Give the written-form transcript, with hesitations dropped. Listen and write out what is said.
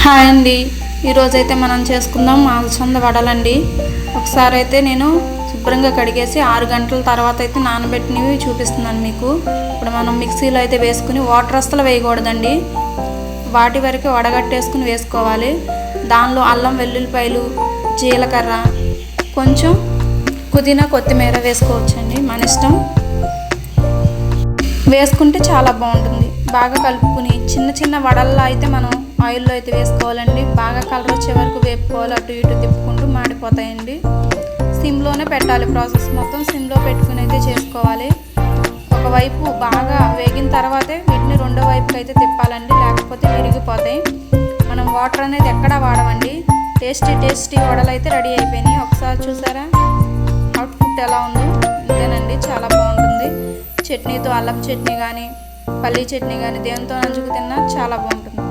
Hi అండి. ఈరోజైతే మనం చేసుకుందాం అలసంద వడలండి. ఒకసారి అయితే నేను శుభ్రంగా కడిగేసి 6 గంటల తర్వాత అయితే నానబెట్టినవి చూపిస్తున్నాను మీకు. ఇప్పుడు మనం మిక్సీలో అయితే వేసుకుని వాటర్ అస్సలు వేయకూడదండి, వాటి వరకు వడగట్టేసుకుని వేసుకోవాలి. దానిలో అల్లం వెల్లుల్లిపాయలు, జీలకర్ర, కొంచెం పుదీనా కొత్తిమీర వేసుకోవచ్చండి, మన ఇష్టం. వేసుకుంటే చాలా బాగుంటుంది. బాగా కలుపుకుని చిన్న చిన్న వడల్లో అయితే మనం ఆయిల్లో అయితే వేసుకోవాలండి. బాగా కలర్ వచ్చే వరకు వేపుకోవాలి, అటు ఇటు తిప్పుకుంటూ మాడిపోతాయండి. సిమ్లోనే పెట్టాలి, ప్రాసెస్ మొత్తం సిమ్లో పెట్టుకుని అయితే చేసుకోవాలి. ఒకవైపు బాగా వేగిన తర్వాతే వీటిని రెండో వైపుకి అయితే తిప్పాలండి, లేకపోతే విరిగిపోతాయి. మనం వాటర్ అనేది ఎక్కడా వాడమండి. టేస్టీ వడలు అయితే రెడీ అయిపోయినాయి. ఒకసారి చూసారా అవుట్పుట్ ఎలా ఉందో? అంతేనండి, చాలా బాగుంటుంది. చట్నీతో అల్లం చట్నీ కానీ, పల్లీ చట్నీ కానీ దేనితో నంచుకు తిన్నా చాలా బాగుంటుంది.